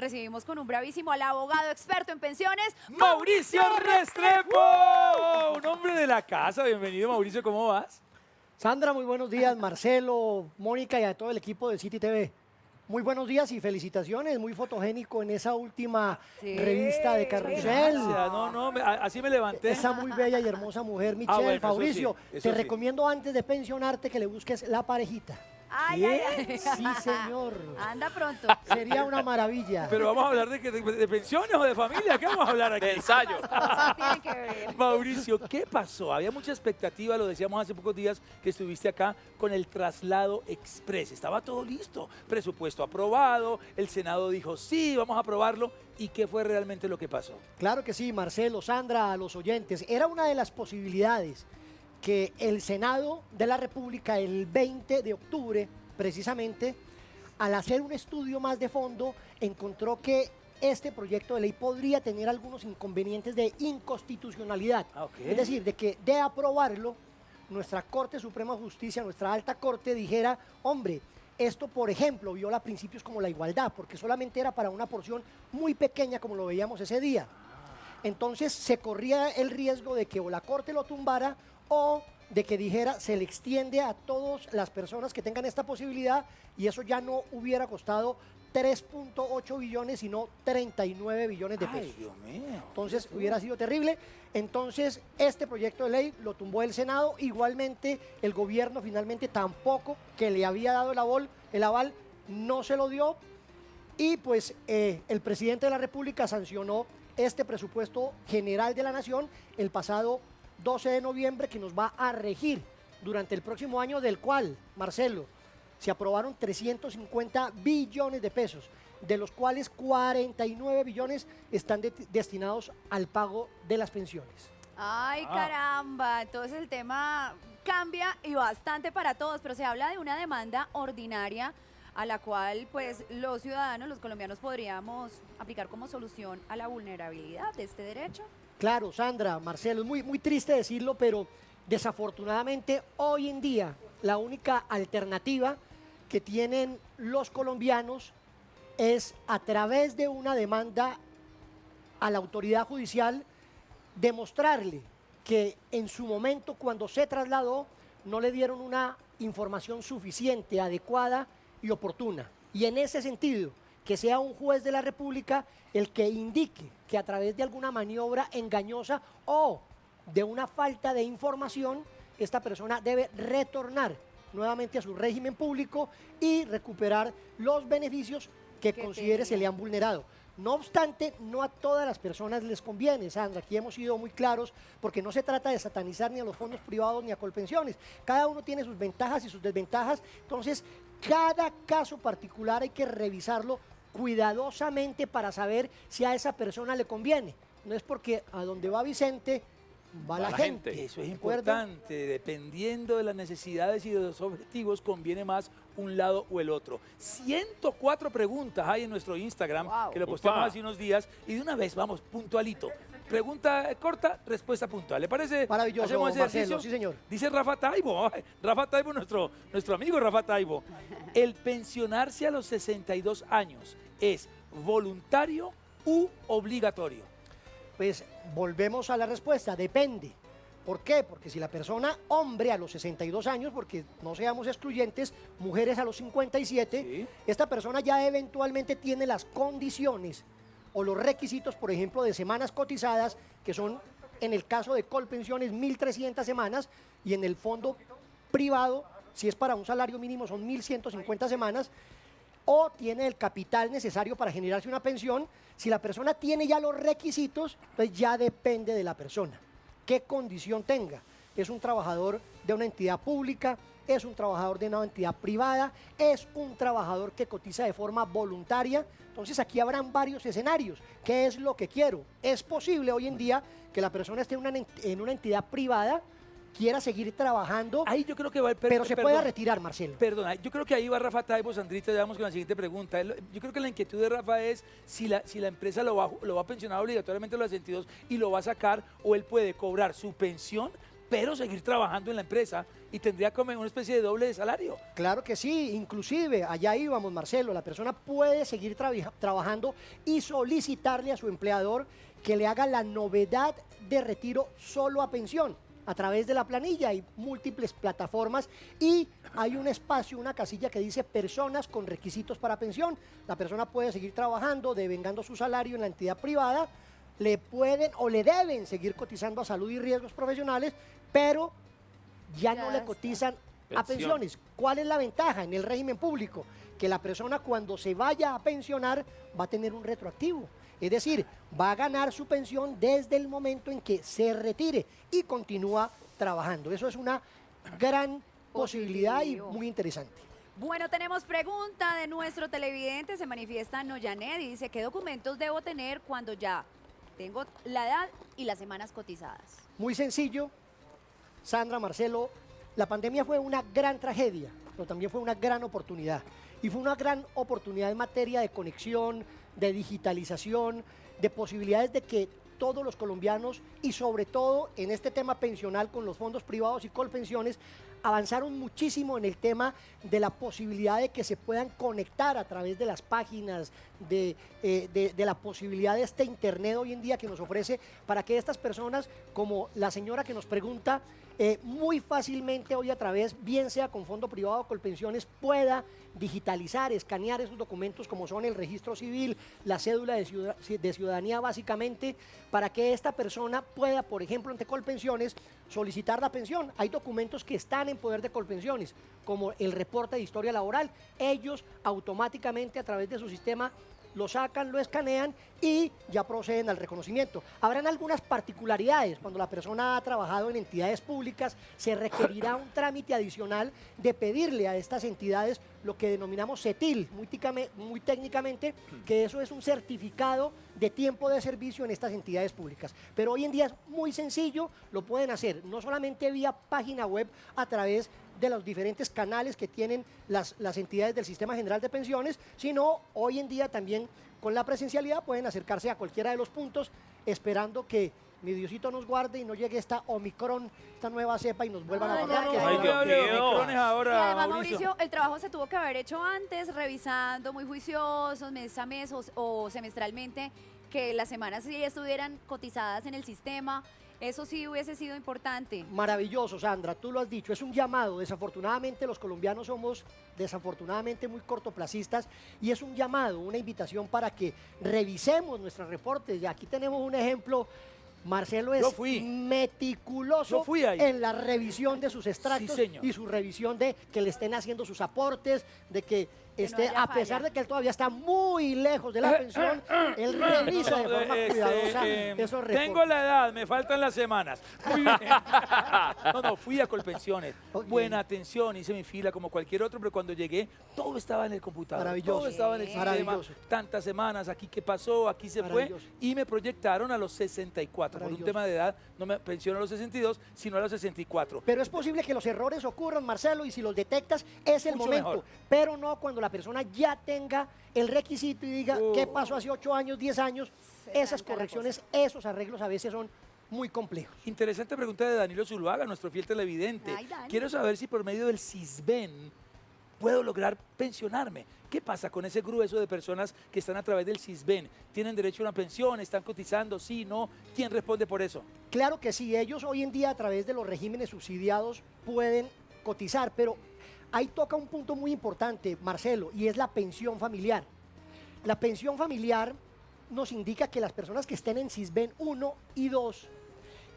recibimos con un bravísimo al abogado experto en pensiones, ¡Mauricio Restrepo! Un hombre de la casa. Bienvenido, Mauricio, ¿cómo vas? Sandra, muy buenos días. Marcelo, Mónica y a todo el equipo de City TV. Muy buenos días y felicitaciones. Muy fotogénico en esa última revista de Carrusel. Gracias. Así me levanté. Esa muy bella y hermosa mujer, Michelle. bueno, Fabricio, eso te sí. recomiendo antes de pensionarte que le busques la parejita. Ay, ay, ay. Sí, señor. Anda pronto. Sería una maravilla. Pero vamos a hablar de pensiones o de familia. ¿Qué vamos a hablar aquí? De ensayo. Cosas tienen que ver. Mauricio, ¿qué pasó? Había mucha expectativa, lo decíamos hace pocos días que estuviste acá con el traslado express. Estaba todo listo, presupuesto aprobado, el Senado dijo sí, vamos a aprobarlo. ¿Y qué fue realmente lo que pasó? Claro que sí, Marcelo, Sandra, a los oyentes. Era una de las posibilidades que el Senado de la República el 20 de octubre, precisamente, al hacer un estudio más de fondo, encontró que este proyecto de ley podría tener algunos inconvenientes de inconstitucionalidad. Es decir, de que de aprobarlo, nuestra Corte Suprema de Justicia, nuestra alta corte, dijera, hombre, esto, por ejemplo, viola principios como la igualdad, porque solamente era para una porción muy pequeña, como lo veíamos ese día. Entonces, se corría el riesgo de que o la Corte lo tumbara o de que dijera se le extiende a todas las personas que tengan esta posibilidad y eso ya no hubiera costado 3.8 billones, sino 39 billones de pesos. Ay, Dios mío. Entonces hubiera sido terrible. Entonces este proyecto de ley lo tumbó el Senado. Igualmente el gobierno finalmente tampoco, que le había dado el aval, no se lo dio. Y pues el presidente de la República sancionó este presupuesto general de la Nación el pasado 12 de noviembre, que nos va a regir durante el próximo año, del cual, Marcelo, se aprobaron 350 billones de pesos, de los cuales 49 billones están destinados al pago de las pensiones. Ay, caramba. Entonces el tema cambia y bastante para todos, pero se habla de una demanda ordinaria a la cual pues los ciudadanos, los colombianos, podríamos aplicar como solución a la vulnerabilidad de este derecho. Claro, Sandra, Marcelo, es muy triste decirlo, pero desafortunadamente hoy en día la única alternativa que tienen los colombianos es, a través de una demanda a la autoridad judicial, demostrarle que en su momento, cuando se trasladó, no le dieron una información suficiente, adecuada y oportuna. Y en ese sentido, que sea un juez de la República el que indique que a través de alguna maniobra engañosa o de una falta de información, esta persona debe retornar nuevamente a su régimen público y recuperar los beneficios que considere se le han vulnerado. No obstante, no a todas las personas les conviene, Sandra. Aquí hemos sido muy claros, porque no se trata de satanizar ni a los fondos privados ni a Colpensiones. Cada uno tiene sus ventajas y sus desventajas. Entonces, cada caso particular hay que revisarlo cuidadosamente para saber si a esa persona le conviene. No es porque a donde va Vicente va la gente. Eso es ¿De acuerdo? importante. Dependiendo de las necesidades y de los objetivos, conviene más un lado o el otro. 104 preguntas hay en nuestro Instagram, Wow. que lo posteamos Upa. hace unos días. Y de una vez, vamos, puntualito. Pregunta corta, respuesta puntual. ¿Le parece? Maravilloso, ¿Hacemos ese Marcelo, ejercicio? sí, señor. Dice Rafa Taibo. Rafa Taibo, nuestro amigo Rafa Taibo. ¿El pensionarse a los 62 años es voluntario u obligatorio? Pues volvemos a la respuesta, depende. ¿Por qué? Porque si la persona, hombre a los 62 años, porque no seamos excluyentes, mujeres a los 57, Sí. esta persona ya eventualmente tiene las condiciones o los requisitos, por ejemplo, de semanas cotizadas, que son, en el caso de Colpensiones, 1.300 semanas, y en el fondo privado, si es para un salario mínimo, son 1.150 semanas, o tiene el capital necesario para generarse una pensión. Si la persona tiene ya los requisitos, pues ya depende de la persona, qué condición tenga. Es un trabajador de una entidad pública, es un trabajador de una entidad privada, es un trabajador que cotiza de forma voluntaria. Entonces aquí habrán varios escenarios. ¿Qué es lo que quiero? Es posible hoy en día que la persona esté en una entidad privada, quiera seguir trabajando, Ahí yo creo que va el pero se pueda retirar, Marcelo. Perdona, yo creo que ahí va Rafa Taibo, Sandrita, ya vamos con la siguiente pregunta. Yo creo que la inquietud de Rafa es si la empresa lo va a pensionar obligatoriamente a los 62 y lo va a sacar, o él puede cobrar su pensión pero seguir trabajando en la empresa y tendría como una especie de doble de salario. Claro que sí, inclusive allá íbamos, Marcelo, la persona puede seguir trabajando y solicitarle a su empleador que le haga la novedad de retiro solo a pensión a través de la planilla. Hay múltiples plataformas y hay un espacio, una casilla que dice personas con requisitos para pensión. La persona puede seguir trabajando, devengando su salario en la entidad privada, le pueden o le deben seguir cotizando a salud y riesgos profesionales, pero ya no le está. cotizan a pensiones. ¿Cuál es la ventaja en el régimen público? Que la persona cuando se vaya a pensionar va a tener un retroactivo. Es decir, va a ganar su pensión desde el momento en que se retire y continúa trabajando. Eso es una gran posibilidad y Positivo. muy interesante. Bueno, tenemos pregunta de nuestro televidente, se manifiesta Noyanet, dice, ¿qué documentos debo tener cuando ya tengo la edad y las semanas cotizadas? Muy sencillo, Sandra, Marcelo, la pandemia fue una gran tragedia, pero también fue una gran oportunidad. Y fue una gran oportunidad en materia de conexión, de digitalización, de posibilidades de que todos los colombianos y sobre todo en este tema pensional con los fondos privados y Colpensiones avanzaron muchísimo en el tema de la posibilidad de que se puedan conectar a través de las páginas, de la posibilidad de este internet hoy en día que nos ofrece para que estas personas, como la señora que nos pregunta, muy fácilmente hoy a través, bien sea con fondo privado o Colpensiones, pueda digitalizar, escanear esos documentos como son el registro civil, la cédula de ciudadanía básicamente, para que esta persona pueda, por ejemplo, ante Colpensiones, solicitar la pensión. Hay documentos que están en poder de Colpensiones, como el reporte de historia laboral. Ellos automáticamente a través de su sistema lo sacan, lo escanean y ya proceden al reconocimiento. Habrán algunas particularidades. Cuando la persona ha trabajado en entidades públicas, se requerirá un trámite adicional de pedirle a estas entidades lo que denominamos CETIL, muy técnicamente, que eso es un certificado de tiempo de servicio en estas entidades públicas. Pero hoy en día es muy sencillo, lo pueden hacer no solamente vía página web a través de los diferentes canales que tienen las entidades del Sistema General de Pensiones, sino hoy en día también con la presencialidad pueden acercarse a cualquiera de los puntos, esperando que mi Diosito nos guarde y no llegue esta Omicron, esta nueva cepa y nos vuelvan a Ay, guardar. ay, que ay, ahí Ay, no- qué hable de Omicrones Y ahora, además, Mauricio. Mauricio, el trabajo se tuvo que haber hecho antes, revisando muy juiciosos, mes a mes o semestralmente, que las semanas sí estuvieran cotizadas en el sistema. Eso sí hubiese sido importante. Maravilloso, Sandra, tú lo has dicho, es un llamado. Desafortunadamente los colombianos somos desafortunadamente muy cortoplacistas y es un llamado, una invitación para que revisemos nuestros reportes. Y aquí tenemos un ejemplo. Marcelo es Yo fui. meticuloso Yo fui ahí. en la revisión de sus extractos Sí, señor. y su revisión de que le estén haciendo sus aportes, de que no esté, haya a pesar falla. de que él todavía está muy lejos de la pensión, él revisa de forma cuidadosa esos reportes. Tengo la edad, me faltan las semanas. Muy bien. No, fui a Colpensiones. Ok. Buena atención, hice mi fila como cualquier otro, pero cuando llegué, todo estaba en el computador. Maravilloso. Todo estaba en el sistema. Maravilloso. Tantas semanas, aquí qué pasó, aquí se fue. Maravilloso. Y me proyectaron a los 64. Por un Maravilloso. tema de edad, no me pensiono a los 62, sino a los 64. Pero es posible que los errores ocurran, Marcelo, y si los detectas es el Mucho momento. mejor. Pero no cuando la persona ya tenga el requisito y diga qué pasó hace 8 años, 10 años. Se Esas tranca la correcciones, esos arreglos a veces son muy complejos. Interesante pregunta de Danilo Zuluaga, nuestro fiel televidente. Ay, Dani. Quiero saber si por medio del CISBEN puedo lograr pensionarme. ¿Qué pasa con ese grueso de personas que están a través del CISBEN? ¿Tienen derecho a una pensión? ¿Están cotizando? ¿Sí? ¿No? ¿Quién responde por eso? Claro que sí, ellos hoy en día a través de los regímenes subsidiados pueden cotizar, pero ahí toca un punto muy importante, Marcelo, y es la pensión familiar. La pensión familiar nos indica que las personas que estén en CISBEN 1 y 2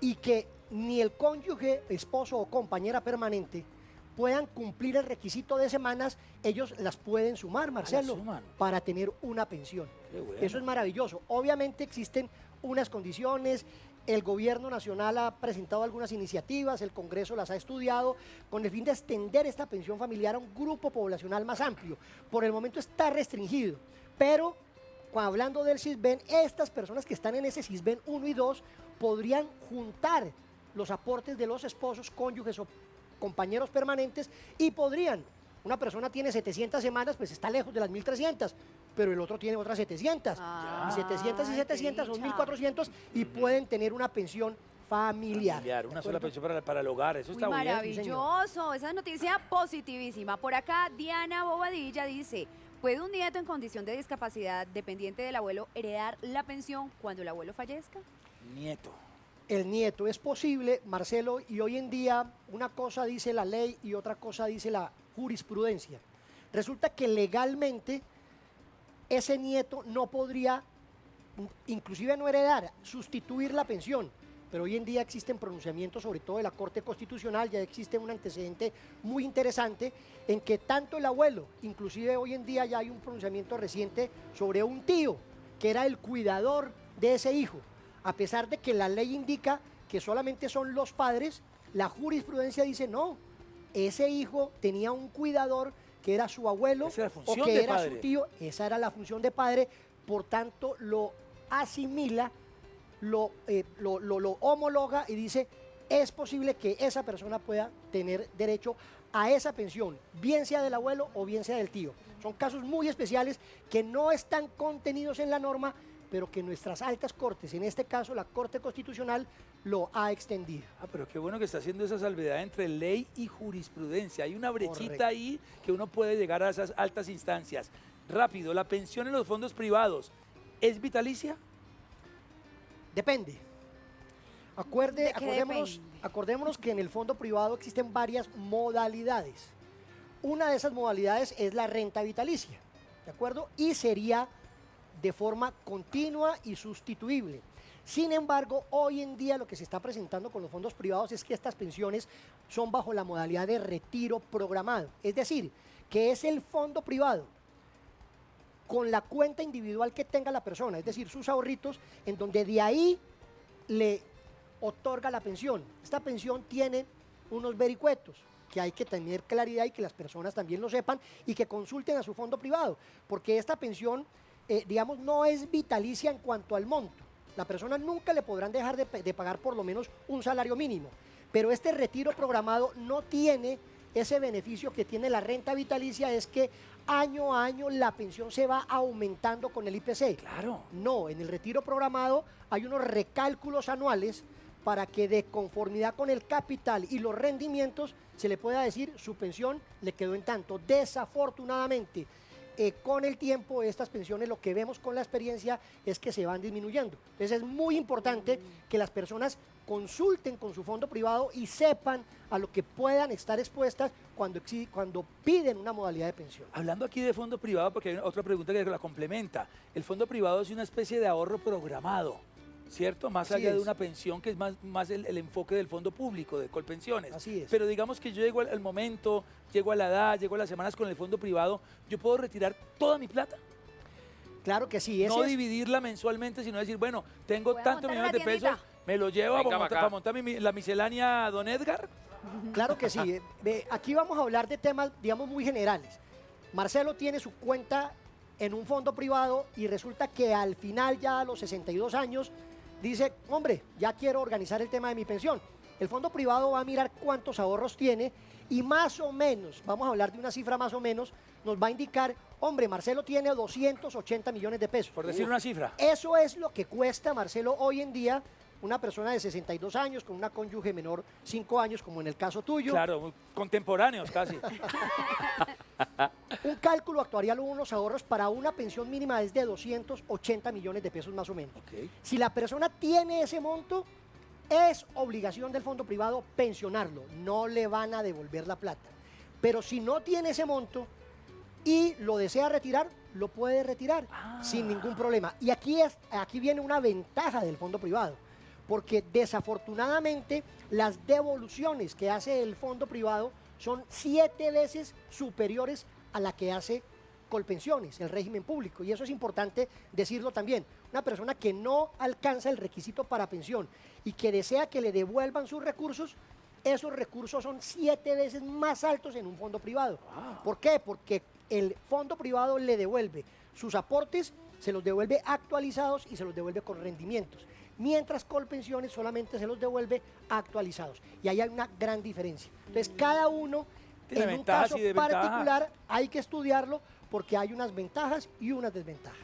y que ni el cónyuge, esposo o compañera permanente puedan cumplir el requisito de semanas, ellos las pueden sumar, Marcelo, suman. para tener una pensión. Qué bueno. Eso es maravilloso. Obviamente existen unas condiciones, el gobierno nacional ha presentado algunas iniciativas, el Congreso las ha estudiado, con el fin de extender esta pensión familiar a un grupo poblacional más amplio. Por el momento está restringido, pero hablando del CISBEN, estas personas que están en ese CISBEN 1 y 2 podrían juntar los aportes de los esposos, cónyuges o compañeros permanentes y podrían, una persona tiene 700 semanas, pues está lejos de las 1300, pero el otro tiene otras 700. Ah, Y 700 y qué 700 son dicha. 1400 y pueden tener una pensión familiar. Una ¿de sola acuerdo? pensión para el hogar, eso Uy, está muy bien. maravilloso, esa noticia positivísima. Por acá, Diana Bobadilla dice, ¿puede un nieto en condición de discapacidad dependiente del abuelo heredar la pensión cuando el abuelo fallezca? Nieto. El nieto es posible, Marcelo, y hoy en día una cosa dice la ley y otra cosa dice la jurisprudencia. Resulta que legalmente ese nieto no podría, inclusive no heredar, sustituir la pensión. Pero hoy en día existen pronunciamientos, sobre todo de la Corte Constitucional, ya existe un antecedente muy interesante en que tanto el abuelo, inclusive hoy en día ya hay un pronunciamiento reciente sobre un tío, que era el cuidador de ese hijo. A pesar de que la ley indica que solamente son los padres, la jurisprudencia dice no, ese hijo tenía un cuidador que era su abuelo Esa era la o función que de era padre. su tío, esa era la función de padre, por tanto lo asimila, lo homologa y dice, es posible que esa persona pueda tener derecho a esa pensión, bien sea del abuelo o bien sea del tío. Son casos muy especiales que no están contenidos en la norma, pero que nuestras altas cortes, en este caso la Corte Constitucional, lo ha extendido. Ah, pero qué bueno que está haciendo esa salvedad entre ley y jurisprudencia. Hay una brechita Correcto. ahí que uno puede llegar a esas altas instancias. Rápido, la pensión en los fondos privados, ¿es vitalicia? Depende. ¿De qué depende? Acordémonos que en el fondo privado existen varias modalidades. Una de esas modalidades es la renta vitalicia, ¿de acuerdo? Y sería de forma continua y sustituible. Sin embargo, hoy en día lo que se está presentando con los fondos privados es que estas pensiones son bajo la modalidad de retiro programado. Es decir, que es el fondo privado con la cuenta individual que tenga la persona, es decir, sus ahorritos, en donde de ahí le otorga la pensión. Esta pensión tiene unos vericuetos que hay que tener claridad y que las personas también lo sepan y que consulten a su fondo privado, porque esta pensión, digamos, no es vitalicia en cuanto al monto. La persona nunca le podrán dejar de pagar por lo menos un salario mínimo, pero este retiro programado no tiene ese beneficio que tiene la renta vitalicia, es que año a año la pensión se va aumentando con el IPC. Claro. No, en el retiro programado hay unos recálculos anuales para que de conformidad con el capital y los rendimientos se le pueda decir su pensión le quedó en tanto. Desafortunadamente, con el tiempo estas pensiones, lo que vemos con la experiencia es que se van disminuyendo. Entonces es muy importante que las personas consulten con su fondo privado y sepan a lo que puedan estar expuestas cuando piden una modalidad de pensión. Hablando aquí de fondo privado, porque hay otra pregunta que la complementa. El fondo privado es una especie de ahorro programado, ¿cierto? Más Así allá de es. una pensión, que es más el enfoque del fondo público, de Colpensiones. Así es. Pero digamos que yo llego al momento, llego a la edad, llego a las semanas con el fondo privado, ¿yo puedo retirar toda mi plata? Claro que sí. No dividirla mensualmente, sino decir, bueno, tengo Voy a tantos montar millones una de pesos, tiendita. me lo llevo Venga, para acá. montar la miscelánea Don Edgar. Claro que sí. Aquí vamos a hablar de temas, digamos, muy generales. Marcelo tiene su cuenta en un fondo privado y resulta que al final, ya a los 62 años, dice, hombre, ya quiero organizar el tema de mi pensión. El fondo privado va a mirar cuántos ahorros tiene y más o menos, vamos a hablar de una cifra más o menos, nos va a indicar, hombre, Marcelo tiene 280 millones de pesos. Por decir una cifra. Eso es lo que cuesta, Marcelo, hoy en día una persona de 62 años con una cónyuge menor 5 años, como en el caso tuyo. Claro, muy contemporáneos casi. Un cálculo actuarial o unos ahorros para una pensión mínima es de 280 millones de pesos más o menos. Ok. Si la persona tiene ese monto, es obligación del fondo privado pensionarlo, no le van a devolver la plata. Pero si no tiene ese monto y lo desea retirar, lo puede retirar sin ningún problema. Y aquí viene una ventaja del fondo privado, porque desafortunadamente las devoluciones que hace el fondo privado son 7 veces superiores a la que hace Colpensiones, el régimen público, y eso es importante decirlo también. Una persona que no alcanza el requisito para pensión y que desea que le devuelvan sus recursos, esos recursos son 7 veces más altos en un fondo privado. ¿Por qué? Porque el fondo privado le devuelve sus aportes, se los devuelve actualizados y se los devuelve con rendimientos, mientras Colpensiones solamente se los devuelve actualizados. Y ahí hay una gran diferencia. Entonces, cada uno, Tiene en un ventajas caso y desventajas. particular, hay que estudiarlo porque hay unas ventajas y unas desventajas.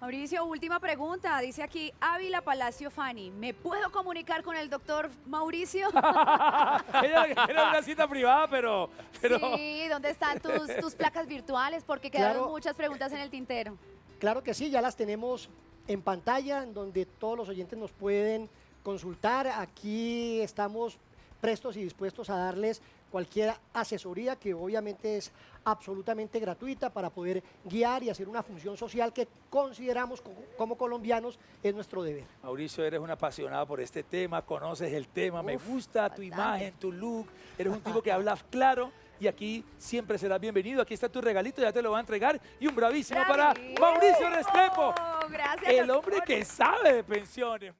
Mauricio, última pregunta. Dice aquí Ávila Palacio Fanny. ¿Me puedo comunicar con el doctor Mauricio? Ella era una cita privada, pero... Sí, ¿dónde están tus placas virtuales? Porque quedaron Claro. muchas preguntas en el tintero. Claro que sí, ya las tenemos en pantalla, en donde todos los oyentes nos pueden consultar. Aquí estamos prestos y dispuestos a darles cualquier asesoría que obviamente es absolutamente gratuita para poder guiar y hacer una función social que consideramos como colombianos es nuestro deber. Mauricio, eres un apasionado por este tema, conoces el tema, me Uf, gusta tu bastante. imagen, tu look, eres un tipo que hablas claro y aquí siempre serás bienvenido. Aquí está tu regalito, ya te lo voy a entregar. Y un bravísimo para ¡Bravísimo! Mauricio Restrepo, Gracias, el hombre doctor. que sabe de pensiones.